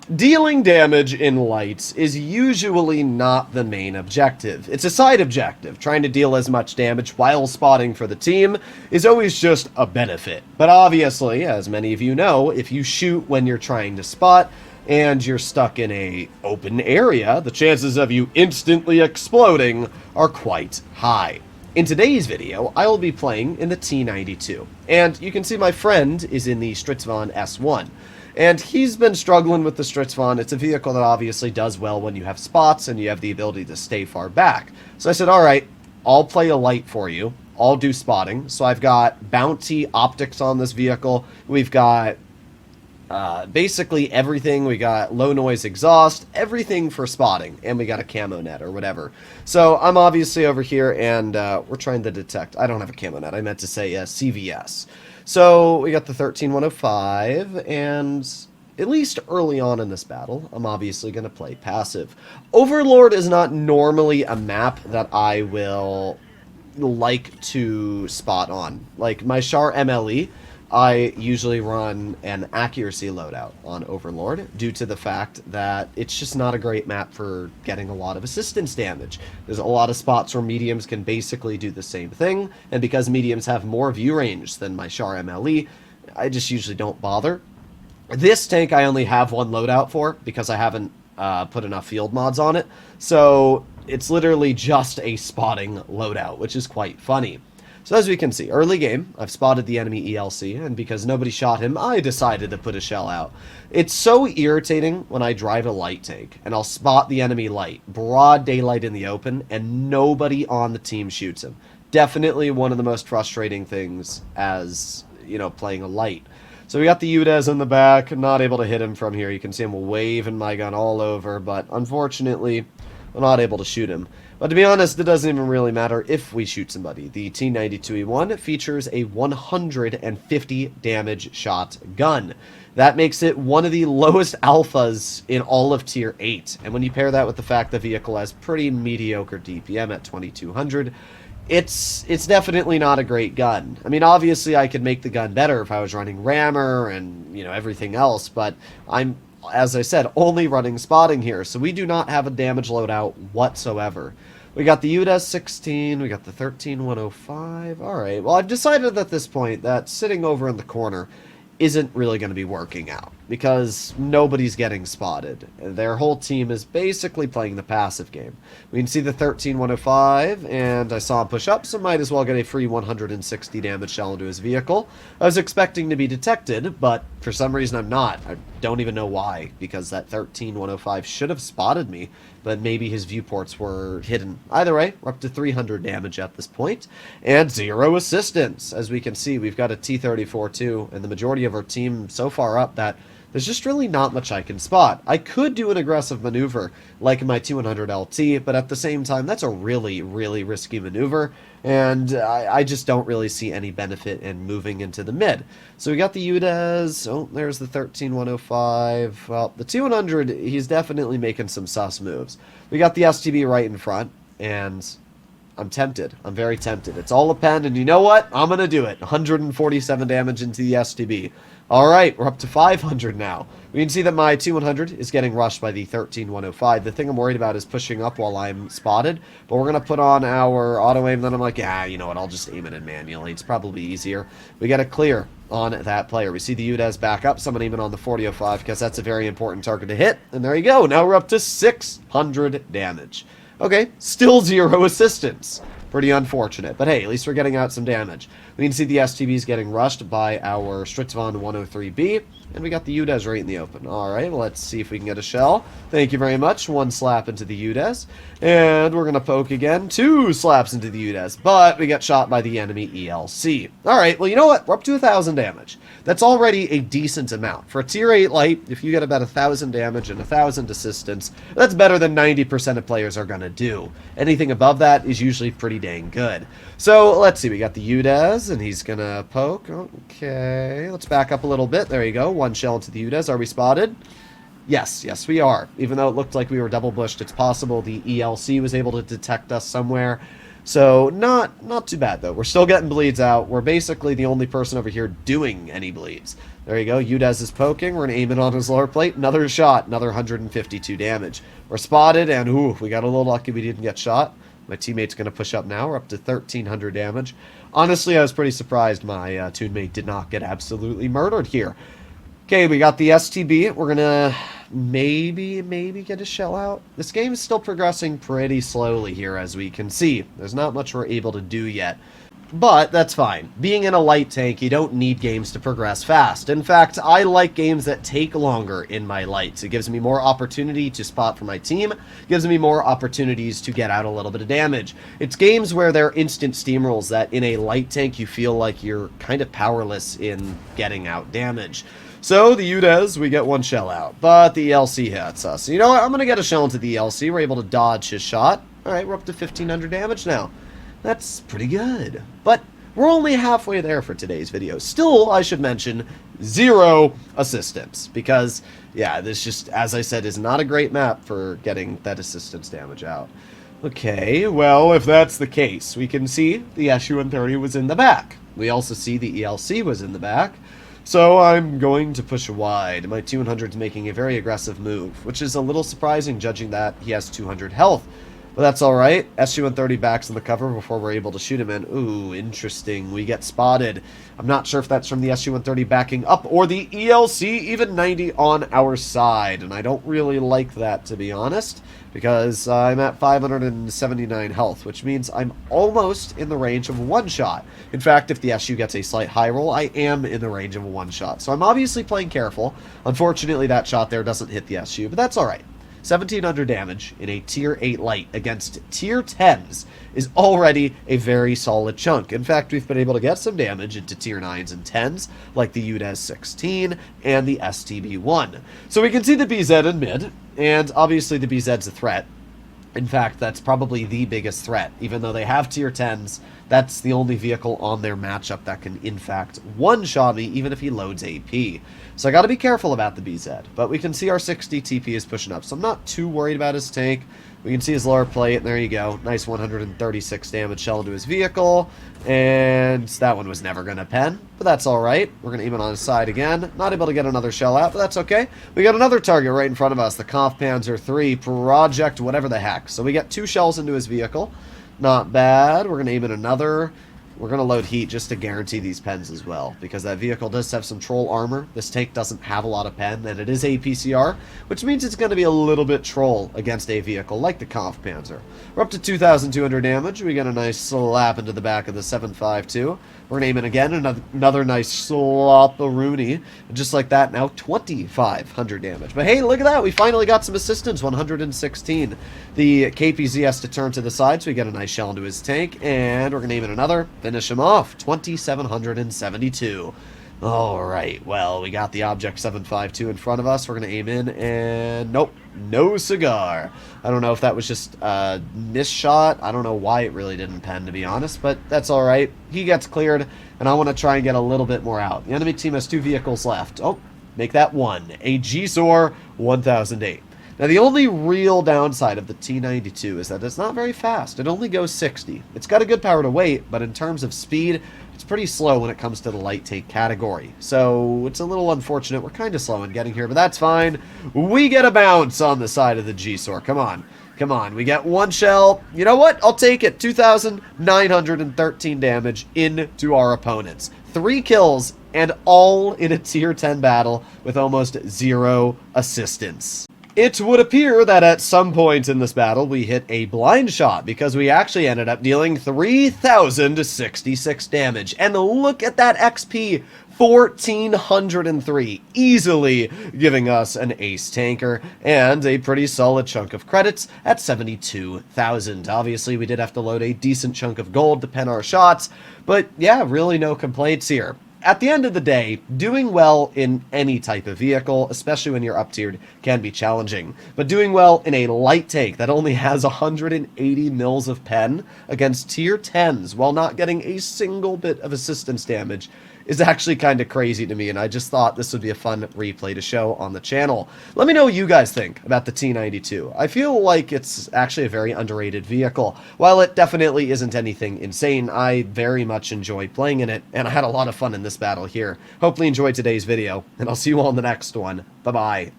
Dealing damage in lights is usually not the main objective. It's a side objective. Trying to deal as much damage while spotting for the team is always just a benefit. But obviously, as many of you know, if you shoot when you're trying to spot and you're stuck in a open area, the chances of you instantly exploding are quite high. In today's video, I will be playing in the T92, and you can see my friend is in the Stritzvon S1. And he's been struggling with the Stritzvon. It's a vehicle that obviously does well when you have spots and you have the ability to stay far back. So I said, alright, I'll play a light for you. I'll do spotting. So I've got bounty optics on this vehicle. We've got basically everything. We got low noise exhaust, everything for spotting, and we got a camo net or whatever. So I'm obviously over here, and we're trying to detect. I don't have a camo net. I meant to say CVS. So we got the 13105, and at least early on in this battle, I'm obviously going to play passive. Overlord is not normally a map that I will like to spot on. Like my Char MLE, I usually run an accuracy loadout on Overlord due to the fact that it's just not a great map for getting a lot of assistance damage. There's a lot of spots where mediums can basically do the same thing, and because mediums have more view range than my Char MLE, I just usually don't bother. This tank I only have one loadout for because I haven't put enough field mods on it, so it's literally just a spotting loadout, which is quite funny. So as we can see, early game, I've spotted the enemy ELC, and because nobody shot him, I decided to put a shell out. It's so irritating when I drive a light tank, and I'll spot the enemy light, broad daylight in the open, and nobody on the team shoots him. Definitely one of the most frustrating things as, you know, playing a light. So we got the UDES in the back, not able to hit him from here. You can see him waving my gun all over, but unfortunately, I'm not able to shoot him. But to be honest, it doesn't even really matter if we shoot somebody. The T92E1 features a 150 damage shot gun. That makes it one of the lowest alphas in all of Tier 8. And when you pair that with the fact the vehicle has pretty mediocre DPM at 2200, it's definitely not a great gun. I mean, obviously I could make the gun better if I was running rammer and, you know, everything else, but I'm, as I said, only running spotting here, so we do not have a damage loadout whatsoever. We got the UDES 16, we got the 13105. Alright, well, I've decided at this point that sitting over in the corner isn't really going to be working out, because nobody's getting spotted. Their whole team is basically playing the passive game. We can see the 13105, and I saw him push up, so might as well get a free 160 damage shell into his vehicle. I was expecting to be detected, but for some reason I'm not. I don't even know why, because that 13105 should have spotted me, but maybe his viewports were hidden. Either way, we're up to 300 damage at this point, and 0 assistance. As we can see, we've got a T-34-2, and the majority of our team so far up that there's just really not much I can spot. I could do an aggressive maneuver like my T100 LT, but at the same time, that's a really, really risky maneuver, and I just don't really see any benefit in moving into the mid. So we got the UDES. Oh, there's the 13105. Well, the T100, he's definitely making some sus moves. We got the STB right in front, and I'm tempted. I'm very tempted. It's all a pen, and you know what? I'm going to do it. 147 damage into the STB. Alright, we're up to 500 now. We can see that my T100 is getting rushed by the 13105. The thing I'm worried about is pushing up while I'm spotted, but we're going to put on our auto-aim, then I'm like, yeah, you know what, I'll just aim it in manually. It's probably easier. We get a clear on that player. We see the UDES back up, someone even on the 4005, because that's a very important target to hit, and there you go. Now we're up to 600 damage. Okay, still 0 assistance. Pretty unfortunate, but hey, at least we're getting out some damage. We can see the STBs getting rushed by our Stritzvon 103B, and we got the UDES right in the open. Alright, well, let's see if we can get a shell. Thank you very much. 1 slap into the UDES, and we're going to poke again. 2 slaps into the UDES, but we got shot by the enemy ELC. Alright, well, you know what? We're up to 1,000 damage. That's already a decent amount. For a Tier 8 light, if you get about 1,000 damage and 1,000 assistance, that's better than 90% of players are going to do. Anything above that is usually pretty dang good. So, let's see. We got the UDES, and he's going to poke. Okay, let's back up a little bit. There you go. 1 shell into the UDES. Are we spotted? Yes, yes we are. Even though it looked like we were double bushed, it's possible the ELC was able to detect us somewhere. So not too bad, though. We're still getting bleeds out. We're basically the only person over here doing any bleeds. There you go. Udez is poking. We're going to aim it on his lower plate. Another shot. Another 152 damage. We're spotted, and ooh, we got a little lucky we didn't get shot. My teammate's going to push up now. We're up to 1,300 damage. Honestly, I was pretty surprised my toon mate did not get absolutely murdered here. Okay, we got the STB. We're going to maybe get a shell out. This game is still progressing pretty slowly here, as we can see. There's not much we're able to do yet. But that's fine. Being in a light tank, you don't need games to progress fast. In fact, I like games that take longer in my lights. It gives me more opportunity to spot for my team, gives me more opportunities to get out a little bit of damage. It's games where they're instant steamrolls that in a light tank you feel like you're kind of powerless in getting out damage. So, the Udez, we get one shell out, but the ELC hits us. You know what? I'm going to get a shell into the ELC. We're able to dodge his shot. Alright, we're up to 1,500 damage now. That's pretty good. But we're only halfway there for today's video. Still, I should mention, 0 assistance. Because, yeah, this just, as I said, is not a great map for getting that assistance damage out. Okay, well, if that's the case, we can see the SU-130 was in the back. We also see the ELC was in the back. So I'm going to push wide. My T-100 is making a very aggressive move, which is a little surprising judging that he has 200 health. But that's alright. SU-130 backs in the cover before we're able to shoot him in. Ooh, interesting. We get spotted. I'm not sure if that's from the SU-130 backing up or the ELC, even 90 on our side. And I don't really like that, to be honest, because I'm at 579 health, which means I'm almost in the range of one shot. In fact, if the SU gets a slight high roll, I am in the range of a one shot. So I'm obviously playing careful. Unfortunately, that shot there doesn't hit the SU, but that's alright. 1,700 damage in a tier 8 light against tier 10s is already a very solid chunk. In fact, we've been able to get some damage into tier 9s and 10s, like the Udez 16 and the STB1. So we can see the BZ in mid, and obviously the BZ's a threat. In fact, that's probably the biggest threat. Even though they have tier 10s, that's the only vehicle on their matchup that can, in fact, one-shot me, even if he loads AP. So I gotta be careful about the BZ. But we can see our 60 TP is pushing up, so I'm not too worried about his tank. We can see his lower plate, and there you go. Nice 136 damage shell into his vehicle. And that one was never gonna pen, but that's alright. We're gonna aim it on his side again. Not able to get another shell out, but that's okay. We got another target right in front of us, the Kampfpanzer III Project whatever the heck. So we get 2 shells into his vehicle. Not bad. We're going to aim at another. We're going to load heat just to guarantee these pens as well, because that vehicle does have some troll armor. This tank doesn't have a lot of pen, and it is APCR, which means it's going to be a little bit troll against a vehicle like the Kampfpanzer. We're up to 2,200 damage. We get a nice slap into the back of the 7.52. We're going to aim it again. Another nice slop-a-rooney. And just like that, now 2,500 damage. But hey, look at that. We finally got some assistance, 116. The KPZ has to turn to the side, so we get a nice shell into his tank. And we're going to aim it another. Finish him off. 2,772. Alright, well, we got the Object 752 in front of us. We're going to aim in, and nope, no cigar. I don't know if that was just a miss shot. I don't know why it really didn't pen, to be honest, but that's alright. He gets cleared, and I want to try and get a little bit more out. The enemy team has 2 vehicles left. Oh, make that 1. A GSOR 1008. Now, the only real downside of the T92 is that it's not very fast. It only goes 60. It's got a good power to weight, but in terms of speed, it's pretty slow when it comes to the light tank category. So, it's a little unfortunate. We're kind of slow in getting here, but that's fine. We get a bounce on the side of the GSOR. Come on. Come on. We get 1 shell. You know what? I'll take it. 2,913 damage into our opponents. 3 kills, and all in a tier 10 battle with almost 0 assistance. It would appear that at some point in this battle we hit a blind shot, because we actually ended up dealing 3,066 damage. And look at that XP, 1,403, easily giving us an ace tanker and a pretty solid chunk of credits at 72,000. Obviously, we did have to load a decent chunk of gold to pen our shots, but yeah, really no complaints here. At the end of the day, doing well in any type of vehicle, especially when you're up-tiered, can be challenging. But doing well in a light tank that only has 180 mils of pen against tier 10s while not getting a single bit of assistance damage is actually kind of crazy to me, and I just thought this would be a fun replay to show on the channel. Let me know what you guys think about the T92. I feel like it's actually a very underrated vehicle. While it definitely isn't anything insane, I very much enjoyed playing in it, and I had a lot of fun in this battle here. Hopefully you enjoyed today's video, and I'll see you all in the next one. Bye-bye.